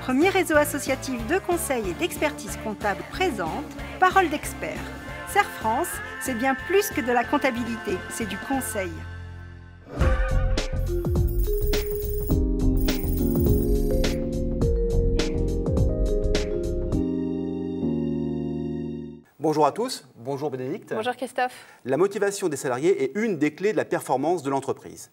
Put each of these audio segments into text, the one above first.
premier réseau associatif de conseil et d'expertise comptable présente Parole d'expert. Serre France, c'est bien plus que de la comptabilité, c'est du conseil. Bonjour à tous, bonjour Bénédicte. Bonjour Christophe. La motivation des salariés est une des clés de la performance de l'entreprise.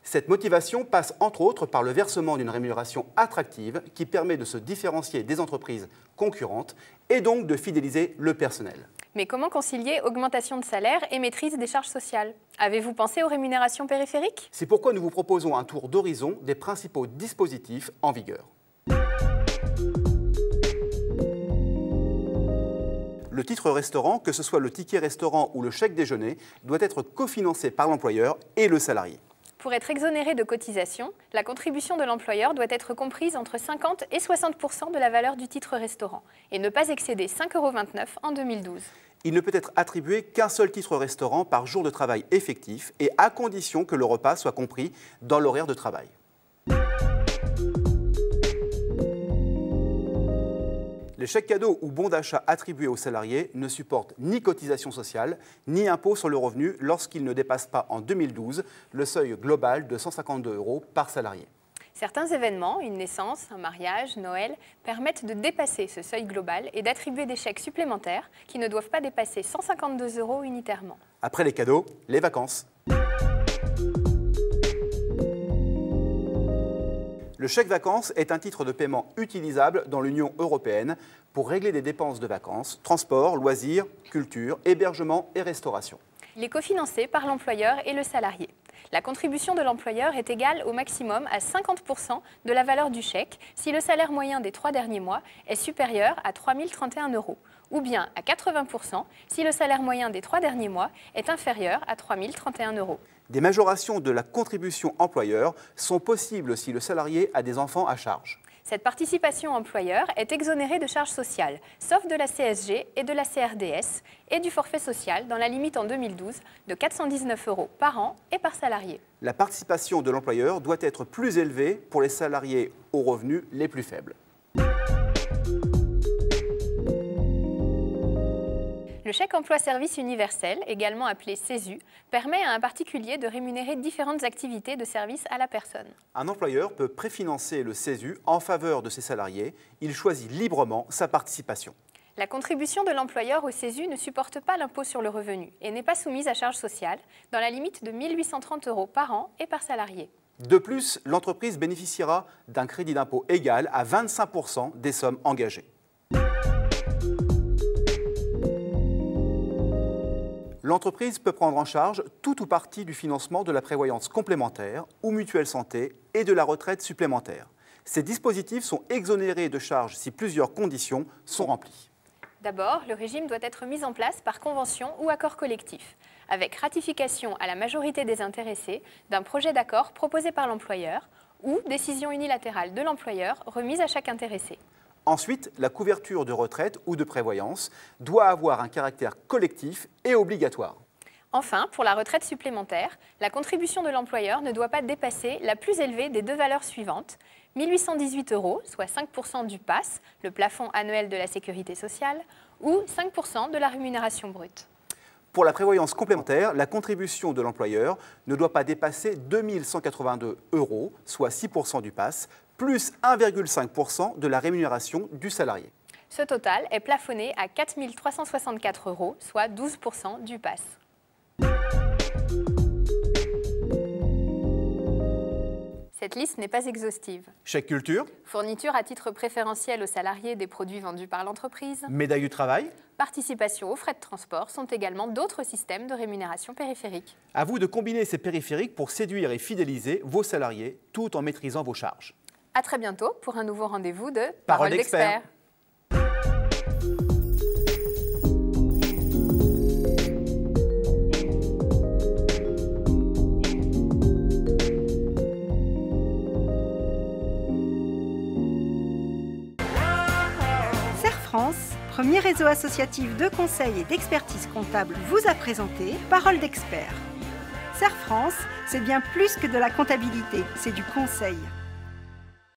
Cette motivation passe entre autres par le versement d'une rémunération attractive qui permet de se différencier des entreprises concurrentes et donc de fidéliser le personnel. Mais comment concilier augmentation de salaire et maîtrise des charges sociales? Avez-vous pensé aux rémunérations périphériques? C'est pourquoi nous vous proposons un tour d'horizon des principaux dispositifs en vigueur. Le titre restaurant, que ce soit le ticket restaurant ou le chèque déjeuner, doit être cofinancé par l'employeur et le salarié. Pour être exonéré de cotisations, la contribution de l'employeur doit être comprise entre 50 et 60% de la valeur du titre restaurant et ne pas excéder 5,29 € en 2012. Il ne peut être attribué qu'un seul titre restaurant par jour de travail effectif et à condition que le repas soit compris dans l'horaire de travail. Les chèques cadeaux ou bons d'achat attribués aux salariés ne supportent ni cotisation sociale, ni impôt sur le revenu lorsqu'ils ne dépassent pas en 2012 le seuil global de 152 € par salarié. Certains événements, une naissance, un mariage, Noël, permettent de dépasser ce seuil global et d'attribuer des chèques supplémentaires qui ne doivent pas dépasser 152 € unitairement. Après les cadeaux, les vacances. Le chèque vacances est un titre de paiement utilisable dans l'Union européenne pour régler des dépenses de vacances, transport, loisirs, culture, hébergement et restauration. Il est cofinancé par l'employeur et le salarié. La contribution de l'employeur est égale au maximum à 50% de la valeur du chèque si le salaire moyen des 3 derniers mois est supérieur à 3 031 €, ou bien à 80% si le salaire moyen des 3 derniers mois est inférieur à 3 031 €. Des majorations de la contribution employeur sont possibles si le salarié a des enfants à charge. Cette participation employeur est exonérée de charges sociales, sauf de la CSG et de la CRDS, et du forfait social dans la limite en 2012 de 419 € par an et par salarié. La participation de l'employeur doit être plus élevée pour les salariés aux revenus les plus faibles. Le chèque emploi-service universel, également appelé CESU, permet à un particulier de rémunérer différentes activités de service à la personne. Un employeur peut préfinancer le CESU en faveur de ses salariés. Il choisit librement sa participation. La contribution de l'employeur au CESU ne supporte pas l'impôt sur le revenu et n'est pas soumise à charges sociales, dans la limite de 1 830 € par an et par salarié. De plus, l'entreprise bénéficiera d'un crédit d'impôt égal à 25% des sommes engagées. L'entreprise peut prendre en charge tout ou partie du financement de la prévoyance complémentaire ou mutuelle santé et de la retraite supplémentaire. Ces dispositifs sont exonérés de charges si plusieurs conditions sont remplies. D'abord, le régime doit être mis en place par convention ou accord collectif, avec ratification à la majorité des intéressés d'un projet d'accord proposé par l'employeur ou décision unilatérale de l'employeur remise à chaque intéressé. Ensuite, la couverture de retraite ou de prévoyance doit avoir un caractère collectif et obligatoire. Enfin, pour la retraite supplémentaire, la contribution de l'employeur ne doit pas dépasser la plus élevée des deux valeurs suivantes, 1 818 €, soit 5% du PASS, le plafond annuel de la sécurité sociale, ou 5% de la rémunération brute. Pour la prévoyance complémentaire, la contribution de l'employeur ne doit pas dépasser 2 182 €, soit 6% du PASS, plus 1,5% de la rémunération du salarié. Ce total est plafonné à 4 364 €, soit 12% du PASS. Cette liste n'est pas exhaustive. Chèque culture, Fourniture à titre préférentiel aux salariés des produits vendus par l'entreprise, médaille du travail. participation aux frais de transport sont également d'autres systèmes de rémunération périphérique. À vous de combiner ces périphériques pour séduire et fidéliser vos salariés tout en maîtrisant vos charges. À très bientôt pour un nouveau rendez-vous de Parole d'expert. Serre France, premier réseau associatif de conseil et d'expertise comptable, vous a présenté Parole d'expert. Serre France, c'est bien plus que de la comptabilité, c'est du conseil.